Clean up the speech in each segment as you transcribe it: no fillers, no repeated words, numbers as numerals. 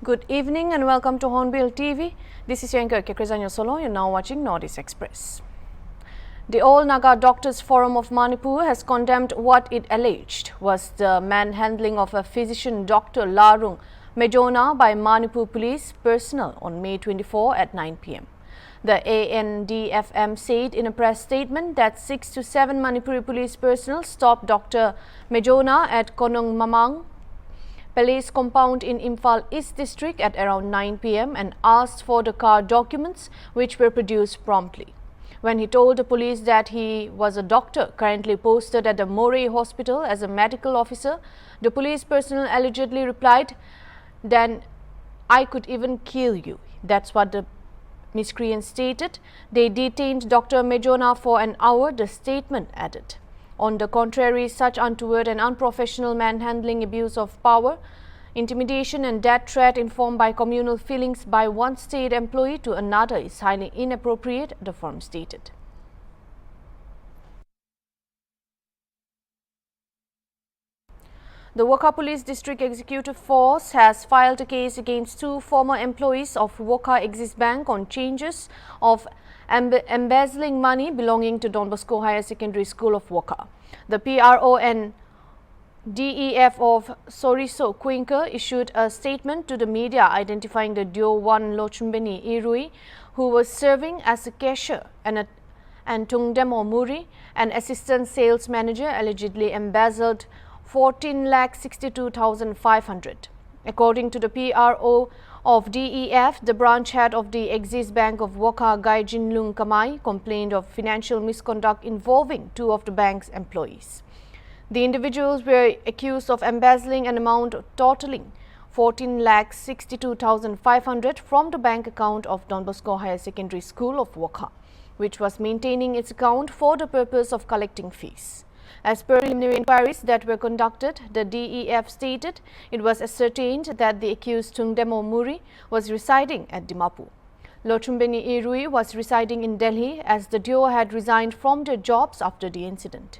Good evening and welcome to Hornbill TV. This is your anchor Kekrizanyo Solo. You're now watching Northeast Express. The All Naga Doctors Forum of Manipur has condemned what it alleged was the manhandling of a physician Dr. Larung Mejona by Manipur police personnel on May 24 at 9 p.m. The ANDFM said in a press statement that 6 to 7 Manipuri police personnel stopped Dr. Mejona at Konong Mamang Palace compound in Imphal East District at around 9 p.m. and asked for the car documents, which were produced promptly. When he told the police that he was a doctor currently posted at the Morey Hospital as a medical officer, the police personnel allegedly replied, "Then I could even kill you." That's what the miscreant stated. They detained Dr. Mejona for an hour, the statement added. On the contrary, such untoward and unprofessional manhandling, abuse of power, intimidation and death threat informed by communal feelings by one state employee to another is highly inappropriate, the firm stated. The Wokha Police District Executive Force has filed a case against 2 former employees of Wokha Axis Bank on charges of embezzling money belonging to Don Bosco Higher Secondary School of Wokha. The PRO and DEF of Soriso Quinker issued a statement to the media identifying the duo one Lochumbeni Irui, who was serving as a cashier, and Tungdemo Muri, an assistant sales manager, allegedly embezzled 14,62,500. According to the PRO of DEF, the branch head of the Axis Bank of Wokha, Gai Jinlung Kamai, complained of financial misconduct involving 2 of the bank's employees. The individuals were accused of embezzling an amount totaling 14,62,500 from the bank account of Don Bosco Higher Secondary School of Wokha, which was maintaining its account for the purpose of collecting fees. As per preliminary inquiries that were conducted, the DEF stated it was ascertained that the accused Tungdemo Muri was residing at Dimapur. Lochumbeni Irui was residing in Delhi as the duo had resigned from their jobs after the incident.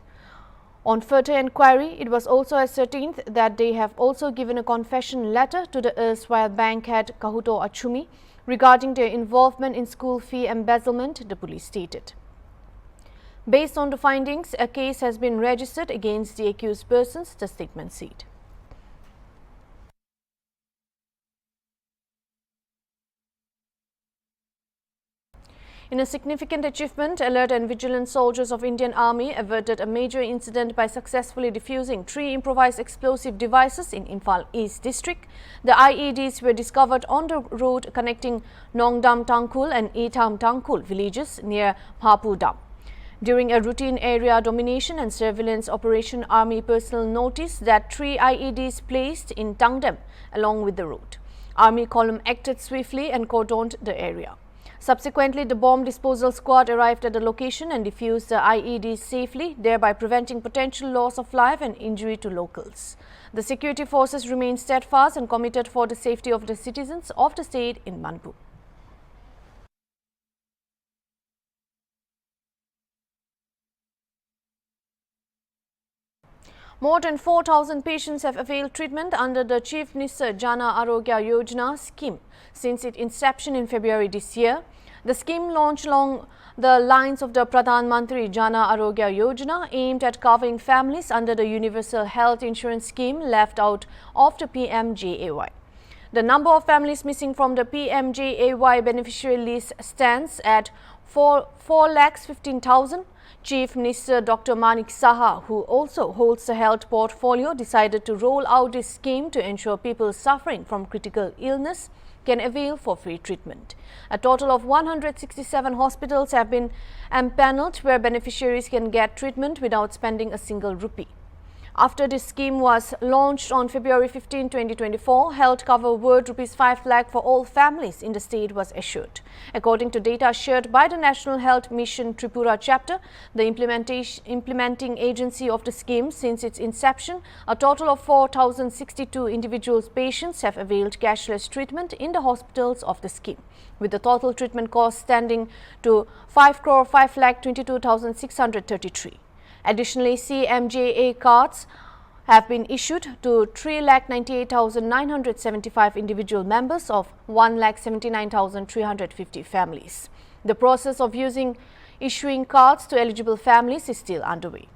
On further inquiry, it was also ascertained that they have also given a confession letter to the erstwhile bank head Kahuto Achumi regarding their involvement in school fee embezzlement, the police stated. Based on the findings, a case has been registered against the accused persons, the statement said. In a significant achievement, alert and vigilant soldiers of Indian Army averted a major incident by successfully defusing 3 improvised explosive devices in Imphal East District. The IEDs were discovered on the road connecting Nongdam Tangkul and Etam Tangkul villages near Papu Dam. During a routine area domination and surveillance operation, Army personnel noticed that 3 IEDs placed in Tangdam along with the road. Army column acted swiftly and cordoned the area. Subsequently, the bomb disposal squad arrived at the location and defused the IEDs safely, thereby preventing potential loss of life and injury to locals. The security forces remain steadfast and committed for the safety of the citizens of the state in Manipur. More than 4,000 patients have availed treatment under the Chief Minister Jana Arogya Yojana scheme since its inception in February this year. The scheme, launched along the lines of the Pradhan Mantri Jana Arogya Yojana, aimed at covering families under the Universal Health Insurance Scheme left out of the PMJAY. The number of families missing from the PMJAY beneficiary list stands at 4,15,000. Chief Minister Dr. Manik Saha, who also holds the health portfolio, decided to roll out this scheme to ensure people suffering from critical illness can avail for free treatment. A total of 167 hospitals have been empaneled where beneficiaries can get treatment without spending a single rupee. After this scheme was launched on February 15, 2024, health cover worth ₹5 lakh for all families in the state was assured. According to data shared by the National Health Mission Tripura chapter, the implementing agency of the scheme, since its inception, a total of 4,062 individual patients have availed cashless treatment in the hospitals of the scheme, with the total treatment cost standing to 5,05,22,633. Additionally, CMJA cards have been issued to 3,98,975 individual members of 1,79,350 families. The process of issuing cards to eligible families is still underway.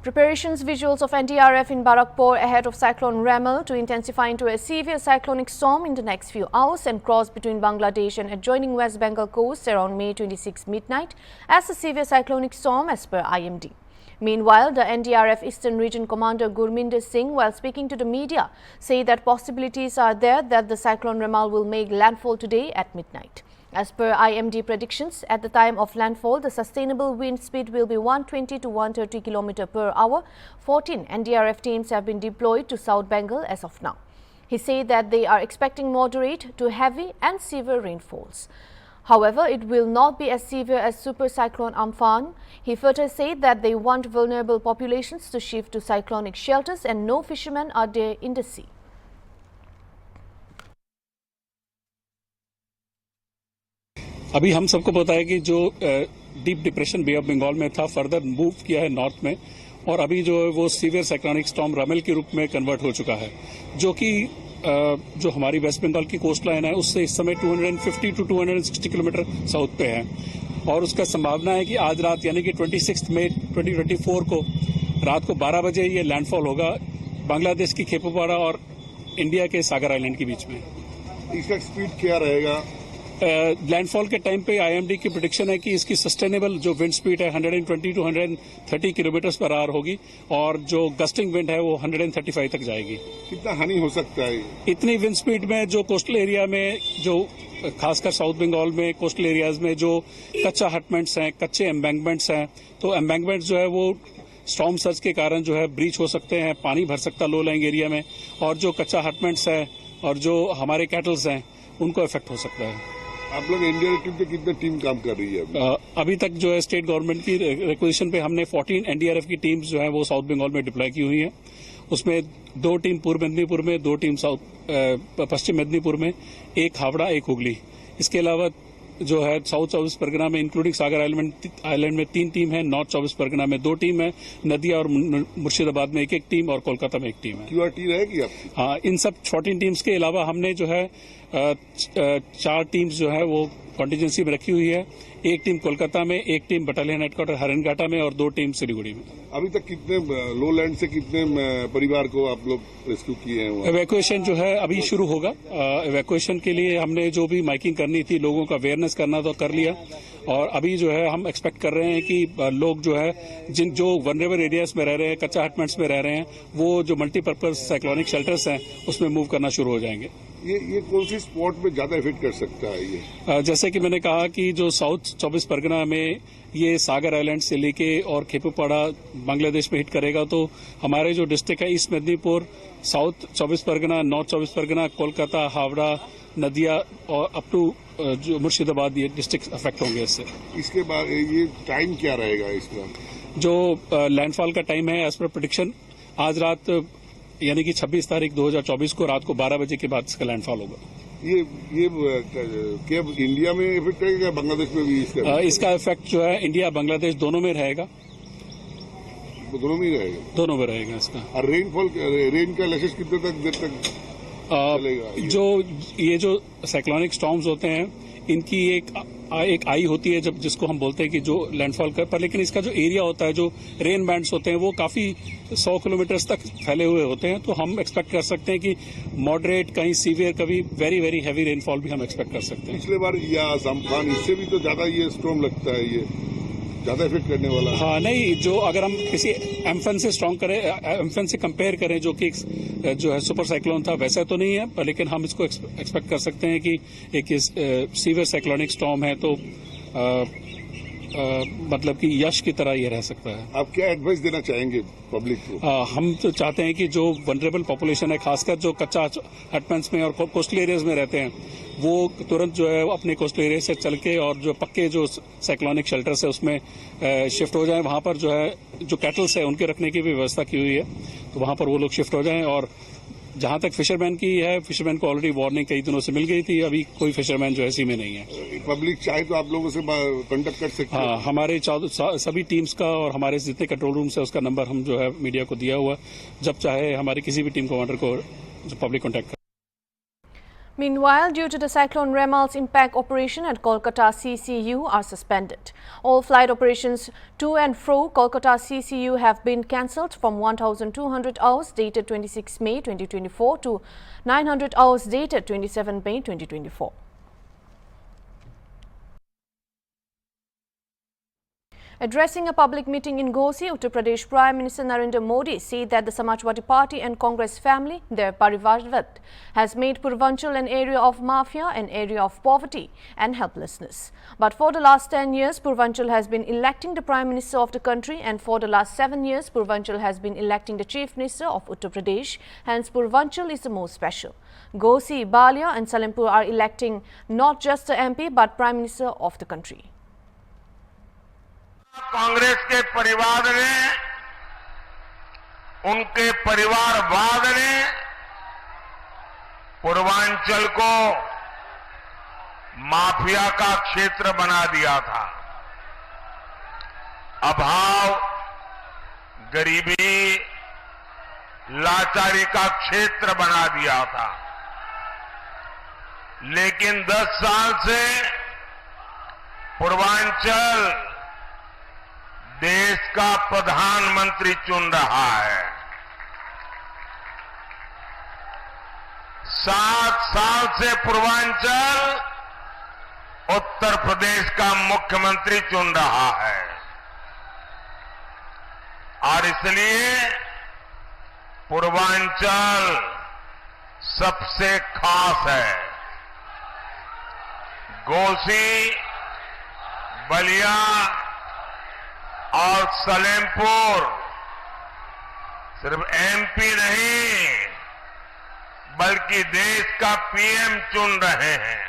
Preparations visuals of NDRF in Barakpur ahead of cyclone Remal to intensify into a severe cyclonic storm in the next few hours and cross between Bangladesh and adjoining West Bengal coast around May 26 midnight as a severe cyclonic storm as per IMD. Meanwhile, the NDRF Eastern Region Commander Gurminder Singh, while speaking to the media, said that possibilities are there that the cyclone Remal will make landfall today at midnight. As per IMD predictions, at the time of landfall, the sustainable wind speed will be 120 to 130 km per hour. 14 NDRF teams have been deployed to South Bengal as of now. He said that they are expecting moderate to heavy and severe rainfalls. However, it will not be as severe as Super Cyclone Amphan. He further said that they want vulnerable populations to shift to cyclonic shelters and no fishermen are there in the sea. अभी हम सबको पता है कि जो deep depression bay of Bengal में था further move किया है नॉर्थ में और अभी जो है वो सीवियर साइक्लोनिक स्टॉर्म रमेल के रूप में कन्वर्ट हो चुका है जो कि जो हमारी वेस्ट बंगाल की कोस्ट लाइन है उससे इस समय 250 टू 260 किलोमीटर साउथ पे है और उसका संभावना है कि आज रात यानी कि 26 मई 2024 को रात को 12 बजे ये लैंडफॉल होगा बांग्लादेश की खेपुपारा और इंडिया के सागर आइलैंड के बीच में। इसका स्पीड क्या रहेगा? लैंडफॉल के टाइम पे आईएमडी की प्रेडिक्शन है कि इसकी सस्टेनेबल जो विंड स्पीड है 120 टू 130 किलोमीटर पर आवर होगी और जो गस्टिंग विंड है वो 135 तक जाएगी। कितना हानि हो सकता है? इतनी विंड स्पीड में जो कोस्टल एरिया में जो खासकर साउथ बंगाल में कोस्टल एरियाज में जो कच्चा हटमेंट्स हैं, कच्चे एम्बैंकमेंट्स हैं, तो एम्बैंकमेंट्स जो है वो स्टॉर्म सर्ज के कारण जो है ब्रीच हो सकते हैं, पानी भर सकता लो लाइंग एरिया में और जो कच्चा हटमेंट्स है और जो हमारे कैटल्स हैं उनको इफेक्ट हो सकता है। आप लोग एनडीआरएफ टीम पे कितने टीम काम कर रही है? अभी तक जो है स्टेट गवर्नमेंट की रिक्वेजिशन पे हमने 14 एनडीआरएफ की टीम्स जो है वो साउथ बंगाल में डिप्लॉय की हुई है। उसमें 2 टीम पूर्व मेदिनीपुर में, 2 टीम पश्चिम मेदिनीपुर में, 1 हावड़ा, 1 हुगली। इसके अलावा जो है साउथ 24 परगना में इंक्लूडिंग सागर आइलैंड में 3 टीम है, नॉर्थ 24 परगना में 2 टीम है, नदिया और मुर्शिदाबाद में 1-1 टीम और कोलकाता में 1 टीम है। क्यूआरटी रहेगी आपकी? हाँ, इन सब 14 टीम्स के अलावा हमने जो है 4 टीम्स जो है वो कॉन्टीजेंसी में रखी हुई है। 1 टीम कोलकाता में, 1 टीम बटालियन हेडक्वार्टर हरनघाटा में और 2 टीम सिलीगुड़ी में। अभी तक कितने लो लैंड से कितने परिवार को आप लोग रेस्क्यू किए हैं? इवैक्यूएशन जो है अभी शुरू होगा। इवैक्यूएशन के लिए हमने जो भी माइकिंग करनी थी, लोगों का अवेयरनेस करना तो कर लिया और अभी जो है हम एक्सपेक्ट कर रहे हैं कि लोग जो है जो वनरेबल एरियाज में रह रहे हैं, कच्चा हटमेंट्स में रह रहे हैं, वो जो मल्टीपर्पज साइक्लोनिक शेल्टर्स हैं उसमें मूव करना शुरू हो जाएंगे। ये कौन सी स्पॉट में ज्यादा इफेक्ट कर सकता है ये? जैसे कि मैंने कहा कि जो साउथ 24 परगना में ये सागर आइलैंड से लेके और खेपुपाड़ा बांग्लादेश में हिट करेगा तो हमारे जो डिस्ट्रिक्ट है east Medinipur, south 24 Pargana, north 24 Pargana, Kolkata, Howrah, Nadia और अप टू जो मुर्शिदाबाद ये डिस्ट्रिक्ट अफेक्ट होंगे इससे। इसके बाद ये टाइम क्या रहेगा इसका? जो लैंडफॉल का टाइम है एज पर प्रेडिक्शन आज रात यानी कि 26 तारीख 2024 को रात को 12 बजे के बाद इसका लैंडफॉल होगा। ये क्या इंडिया में इफेक्ट करेगा, बांग्लादेश में भी इसका इफेक्ट जो है इंडिया बांग्लादेश दोनों में रहेगा। दोनों में रहेगा? दोनों में रहेगा इसका। और रेन का लेसेस कितने तक देर तक चलेगा? ये जो साइक्लोनिक स्टॉर्म्स होते हैं इनकी एक आई होती है जब जिसको हम बोलते हैं कि जो लैंडफॉल कर पर, लेकिन इसका जो एरिया होता है, जो रेन बैंड्स होते हैं वो काफी 100 किलोमीटर तक फैले हुए होते हैं, तो हम एक्सपेक्ट कर सकते हैं कि मॉडरेट, कहीं सीवियर, कभी वेरी वेरी हैवी रेनफॉल भी हम एक्सपेक्ट कर सकते हैं। पिछले बार या अम्फान इससे भी तो ज्यादा ये स्टॉर्म लगता है, ये ज्यादा इफेक्ट करने वाला है। हाँ, नहीं, जो अगर हम किसी एम्फन से स्ट्रॉन्ग करें, एम्फन से कंपेयर करें जो कि जो है सुपर साइक्लोन था, वैसा तो नहीं है, लेकिन हम इसको एक्सपेक्ट कर सकते हैं कि एक सीवियर साइक्लोनिक स्टॉर्म है तो मतलब कि यश की तरह ये रह सकता है। आप क्या एडवाइस देना चाहेंगे पब्लिक को? हम तो चाहते हैं कि जो वनरेबल पॉपुलेशन है, खासकर जो कच्चा हटमेंट्स में और कोस्टल एरियाज में रहते हैं, वो तुरंत जो है अपने कोस्टल एरिया से चल के और जो पक्के जो साइक्लोनिक शेल्टर्स है उसमें शिफ्ट हो जाएं। वहां पर जो है जो कैटल्स है उनके रखने की भी व्यवस्था की हुई है, तो वहां पर वो लोग शिफ्ट हो जाएं और जहां तक फिशरमैन की है, फिशरमैन को ऑलरेडी वार्निंग कई दिनों से मिल गई थी, अभी कोई फिशरमैन जो है सी में नहीं है। पब्लिक चाहे तो आप लोगों से कांटेक्ट कर सकते हैं। हाँ, हमारे सभी टीम्स का और हमारे जितने कंट्रोल रूम्स है उसका नंबर हम जो है मीडिया को दिया हुआ, जब चाहे हमारी किसी भी टीम कमांडर को पब्लिक कॉन्टेक्ट कर। Meanwhile, due to the cyclone Remal's impact, operation at Kolkata CCU are suspended. All flight operations to and fro Kolkata CCU have been cancelled from 1,200 hours dated 26 May 2024 to 900 hours dated 27 May 2024. Addressing a public meeting in Ghosi, Uttar Pradesh, Prime Minister Narendra Modi said that the Samajwadi Party and Congress family, their Parivarvat, has made Purvanchal an area of mafia, an area of poverty and helplessness. But for the last 10 years, Purvanchal has been electing the Prime Minister of the country, and for the last 7 years, Purvanchal has been electing the Chief Minister of Uttar Pradesh. Hence, Purvanchal is the most special. Ghosi, Balia and Salempur are electing not just the MP but Prime Minister of the country. Congress के परिवार ने, उनके परिवारवाद ने पूर्वांचल को mafia का क्षेत्र बना दिया था। अभाव, गरीबी, लाचारी का क्षेत्र बना दिया था। लेकिन 10 साल से पूर्वांचल देश का प्रधानमंत्री चुन रहा है। 7 साल से पूर्वांचल उत्तर प्रदेश का मुख्यमंत्री चुन रहा है और इसलिए पूर्वांचल सबसे खास है। घोसी, बलिया और सलेमपुर सिर्फ एमपी नहीं बल्कि देश का पीएम चुन रहे हैं।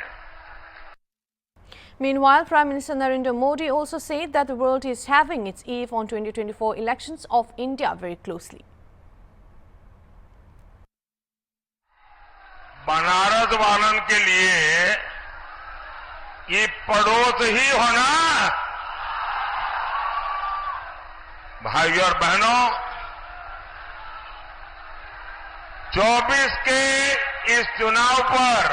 Meanwhile, Prime Minister Narendra Modi also said that the world is having its eye on 2024 elections of India very closely. Banaras वालन के लिए ये पड़ोस ही होना। भाइयों और बहनों, 24 के इस चुनाव पर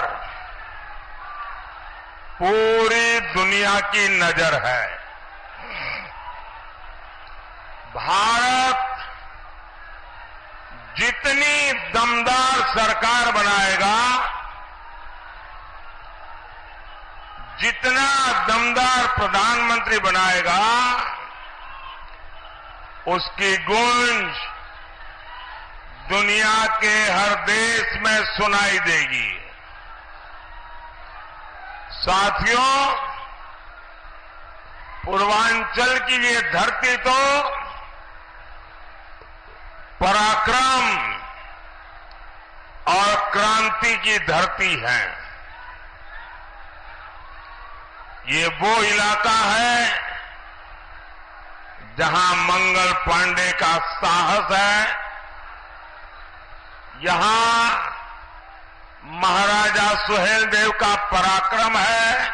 पूरी दुनिया की नजर है। भारत जितनी दमदार सरकार बनाएगा, जितना दमदार प्रधानमंत्री बनाएगा, उसकी गूंज दुनिया के हर देश में सुनाई देगी। साथियों, पूर्वांचल की ये धरती तो पराक्रम और क्रांति की धरती है। ये वो इलाका है जहां मंगल पांडे का साहस है, यहां महाराजा सुहेलदेव का पराक्रम है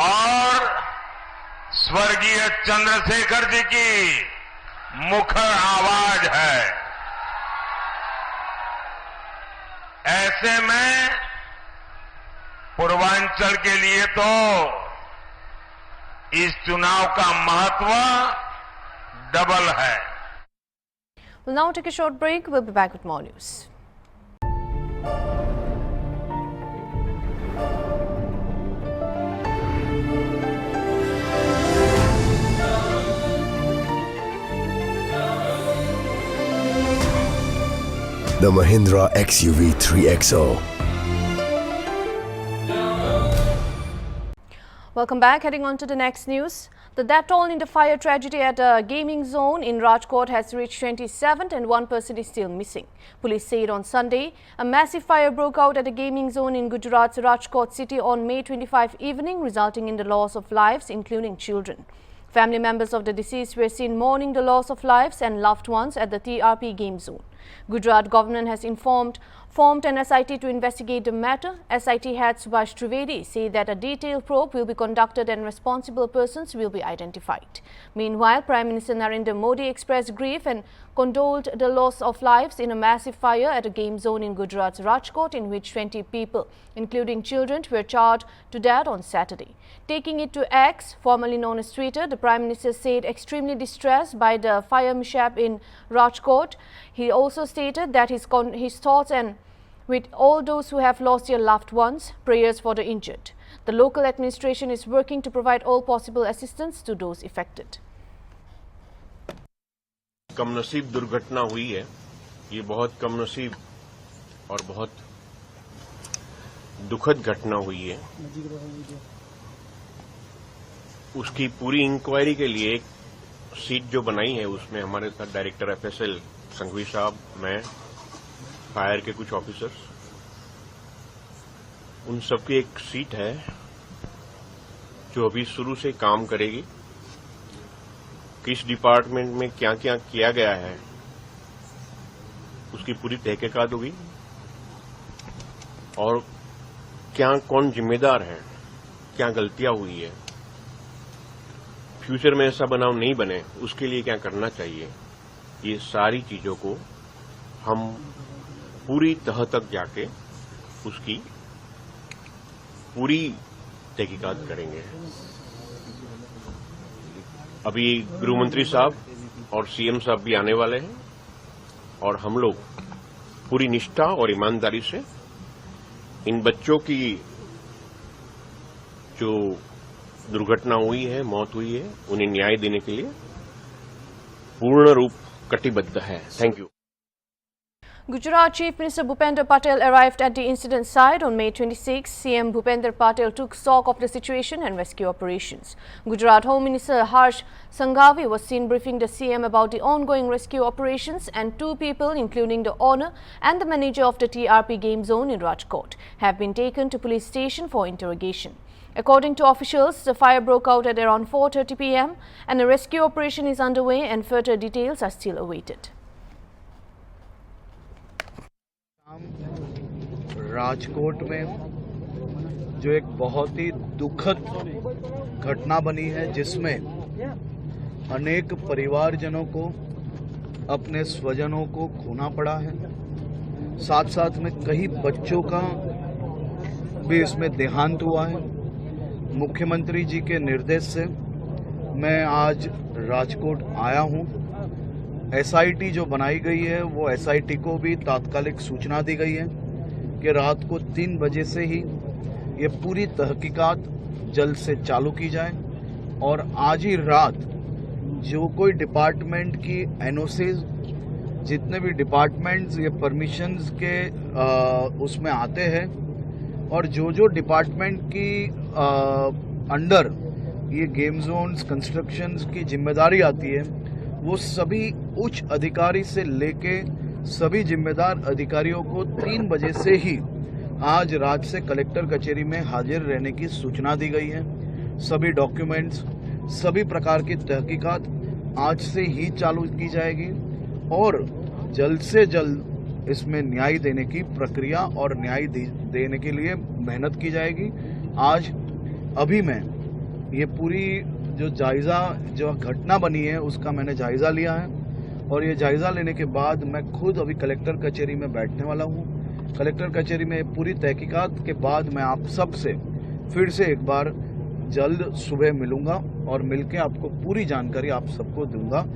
और स्वर्गीय चंद्रशेखर जी की मुखर आवाज है। ऐसे में पूर्वांचल के लिए तो इस चुनाव का महत्व डबल है। We'll now take a short break. We'll be back with more news. The Mahindra XUV 3XO. Welcome back. Heading on to the next news. The death toll in the fire tragedy at a gaming zone in Rajkot has reached 27 and one person is still missing. Police said on Sunday a massive fire broke out at a gaming zone in Gujarat's Rajkot city on May 25 evening, resulting in the loss of lives, including children. Family members of the deceased were seen mourning the loss of lives and loved ones at the TRP game zone. Gujarat government has formed an SIT to investigate the matter. SIT head Subhash Trivedi said that a detailed probe will be conducted and responsible persons will be identified. Meanwhile, Prime Minister Narendra Modi expressed grief and condoled the loss of lives in a massive fire at a game zone in Gujarat's Rajkot, in which 20 people, including children, were charred to death on Saturday. Taking it to X, formerly known as Twitter, the Prime Minister said extremely distressed by the fire mishap in Rajkot. He also stated that his thoughts and with all those who have lost their loved ones, prayers for the injured. The local administration is working to provide all possible assistance to those affected. कमनसीब दुर्घटना हुई है। ये बहुत कमनसीब और बहुत दुखद घटना हुई है। उसकी पूरी इंक्वायरी के लिए एक सीट जो बनाई है, उसमें हमारे साथ डायरेक्टर FSL संघवी साहब, मैं, फायर के कुछ ऑफिसर्स, उन सबकी एक सीट है जो अभी शुरू से काम करेगी। किस डिपार्टमेंट में क्या क्या किया गया है उसकी पूरी तहकीकात होगी और क्या कौन जिम्मेदार है, क्या गलतियां हुई है, फ्यूचर में ऐसा बनाव नहीं बने उसके लिए क्या करना चाहिए, ये सारी चीजों को हम पूरी तह तक जाके उसकी पूरी तहकीकात करेंगे। अभी गृह मंत्री साहब और CM साहब भी आने वाले हैं और हम लोग पूरी निष्ठा और ईमानदारी से इन बच्चों की जो दुर्घटना हुई है, मौत हुई है, उन्हें न्याय देने के लिए पूर्ण रूप कटिबद्ध है। Thank you. Gujarat Chief Minister Bhupender Patel arrived at the incident site on May 26. CM Bhupender Patel took stock of the situation and rescue operations. Gujarat Home Minister Harsh Sanghavi was seen briefing the CM about the ongoing rescue operations, and 2 people, including the owner and the manager of the TRP game zone in Rajkot, have been taken to police station for interrogation. According to officials, the fire broke out at around 4:30 p.m. and a rescue operation is underway and further details are still awaited. Rajkot में जो एक बहुत ही दुखद घटना बनी है, जिसमें अनेक परिवारजनों को, अपने स्वजनों को खोना पड़ा है, साथ साथ में कई बच्चों का भी इसमें देहांत हुआ है। मुख्यमंत्री जी के निर्देश से मैं आज राजकोट आया हूं। SIT जो बनाई गई है, वो SIT को भी तात्कालिक सूचना दी गई है कि रात को 3 बजे से ही ये पूरी तहकीकात जल्द से चालू की जाए और आज ही रात जो कोई डिपार्टमेंट की NOCs, जितने भी डिपार्टमेंट्स ये परमिशंस के उसमें आते हैं और जो डिपार्टमेंट की अंडर ये गेम जोन्स कंस्ट्रक्शंस की जिम्मेदारी आती है, वो सभी उच्च अधिकारी से लेके सभी जिम्मेदार अधिकारियों को 3 बजे से ही आज रात से कलेक्टर कचहरी में हाजिर रहने की सूचना दी गई है। सभी डॉक्यूमेंट्स, सभी प्रकार की तहकीकात आज से ही चालू की जाएगी और जल्द से जल्द इसमें न्याय देने की प्रक्रिया और न्याय देने के लिए मेहनत की जाएगी। आज अभी मैं ये पूरी जो घटना बनी है उसका मैंने जायजा लिया है और ये जायजा लेने के बाद मैं खुद अभी कलेक्टर कचहरी में बैठने वाला हूँ। कलेक्टर कचहरी में पूरी तहकीकात के बाद मैं आप सब से फिर से एक बार जल्द सुबह मिलूंगा और मिलके आपको पूरी जानकारी आप सबको दूंगा।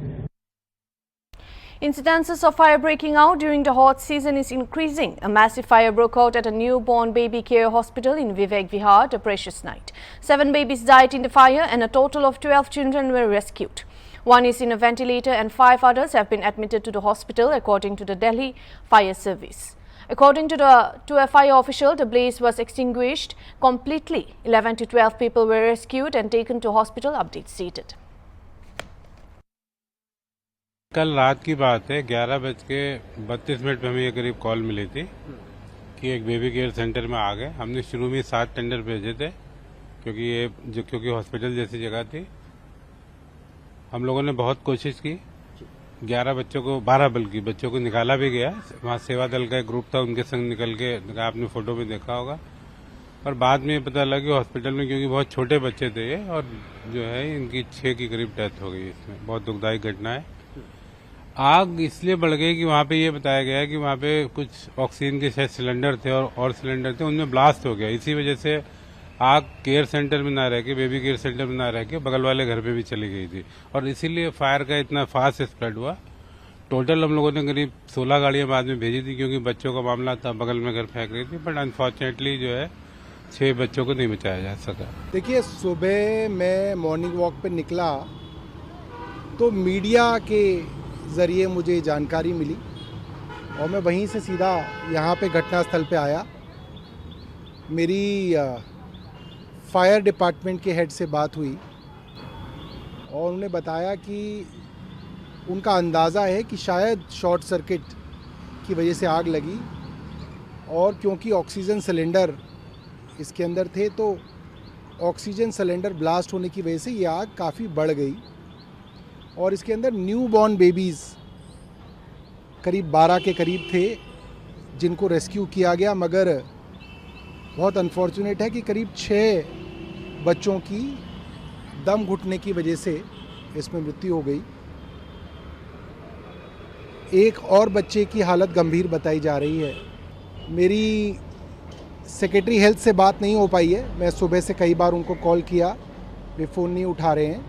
Incidences of fire breaking out during the hot season is increasing. A massive fire broke out at a newborn baby care hospital in Vivek Vihar the precious night. 7 babies died in the fire and a total of 12 children were rescued. One is in a ventilator and 5 others have been admitted to the hospital, according to the Delhi Fire Service. According to a fire official, the blaze was extinguished completely. 11 to 12 people were rescued and taken to hospital, update stated. कल रात की बात है, 11:32 पे हमें ये करीब call मिली थी कि एक बेबी केयर सेंटर में आ गए। हमने शुरू में 7 टेंडर भेजे थे क्योंकि हॉस्पिटल जैसी जगह थी हम लोगों ने बहुत कोशिश की, 11 बच्चों को 12 बल्कि बच्चों को निकाला भी गया। वहाँ सेवा दल का एक ग्रुप था, उनके संग निकल के, आपने फोटो में देखा होगा। और बाद में पता लगा कि हॉस्पिटल में, क्योंकि बहुत छोटे बच्चे थे ये, और जो है इनकी 6 की करीब डेथ हो गई। इसमें बहुत दुखदायी घटना है। आग इसलिए बढ़ गई कि वहाँ पे ये बताया गया कि वहाँ पे कुछ ऑक्सीजन के शायद सिलेंडर थे और सिलेंडर थे, उनमें ब्लास्ट हो गया। इसी वजह से आग केयर सेंटर में ना रह के, बेबी केयर सेंटर में ना रह के बगल वाले घर पे भी चली गई थी, और इसीलिए फायर का इतना फास्ट स्प्रेड हुआ। टोटल हम लोगों ने करीब 16 गाड़ियां बाद में भेजी थी, क्योंकि बच्चों का मामला था, बगल में घर फेंक रही थी। बट अनफॉर्चुनेटली जो है 6 बच्चों को नहीं बचाया जा सका। देखिए, सुबह मैं मॉर्निंग वॉक पे निकला तो मीडिया के ज़रिए मुझे जानकारी मिली, और मैं वहीं से सीधा यहाँ पे घटनास्थल पे आया। मेरी फायर डिपार्टमेंट के हेड से बात हुई, और उन्होंने बताया कि उनका अंदाज़ा है कि शायद शॉर्ट सर्किट की वजह से आग लगी, और क्योंकि ऑक्सीजन सिलेंडर इसके अंदर थे, तो ऑक्सीजन सिलेंडर ब्लास्ट होने की वजह से ये आग काफ़ी बढ़ गई। और इसके अंदर न्यू बॉर्न बेबीज़ करीब 12 के करीब थे, जिनको रेस्क्यू किया गया, मगर बहुत अनफॉर्चुनेट है कि करीब 6 बच्चों की दम घुटने की वजह से इसमें मृत्यु हो गई। एक और बच्चे की हालत गंभीर बताई जा रही है। मेरी सेक्रेटरी हेल्थ से बात नहीं हो पाई है। मैं सुबह से कई बार उनको कॉल किया, वे फ़ोन नहीं उठा रहे हैं,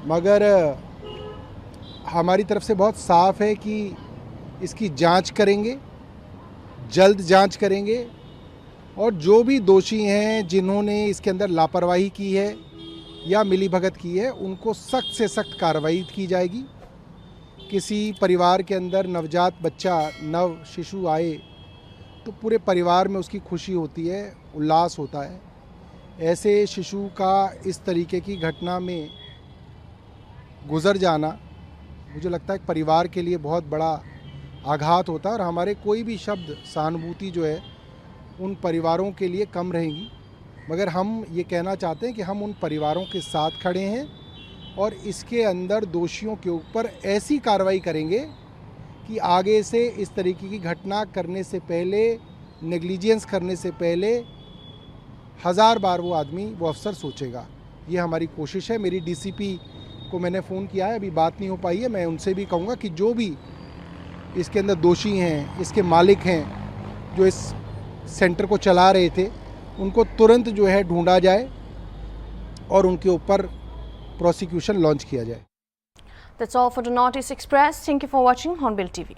मगर हमारी तरफ से बहुत साफ है कि इसकी जांच करेंगे, जल्द जांच करेंगे, और जो भी दोषी हैं जिन्होंने इसके अंदर लापरवाही की है या मिलीभगत की है, उनको सख्त से सख्त कार्रवाई की जाएगी। किसी परिवार के अंदर नवजात बच्चा, नव शिशु आए तो पूरे परिवार में उसकी खुशी होती है, उल्लास होता है। ऐसे शिशु का इस तरीके की घटना में गुज़र जाना, मुझे लगता है परिवार के लिए बहुत बड़ा आघात होता है, और हमारे कोई भी शब्द सहानुभूति जो है उन परिवारों के लिए कम रहेंगी। मगर हम ये कहना चाहते हैं कि हम उन परिवारों के साथ खड़े हैं, और इसके अंदर दोषियों के ऊपर ऐसी कार्रवाई करेंगे कि आगे से इस तरीके की घटना करने से पहले, नेग्लिजेंस करने से पहले 1000 बार वो आदमी, वो अफसर सोचेगा। ये हमारी कोशिश है। मेरी डीसीपी को मैंने फ़ोन किया है, अभी बात नहीं हो पाई है। मैं उनसे भी कहूँगा कि जो भी इसके अंदर दोषी हैं, इसके मालिक हैं, जो इस सेंटर को चला रहे थे, उनको तुरंत जो है ढूंढा जाए और उनके ऊपर प्रोसिक्यूशन लॉन्च किया जाए। That's all for the Northeast Express. Thank you for watching Hornbill TV.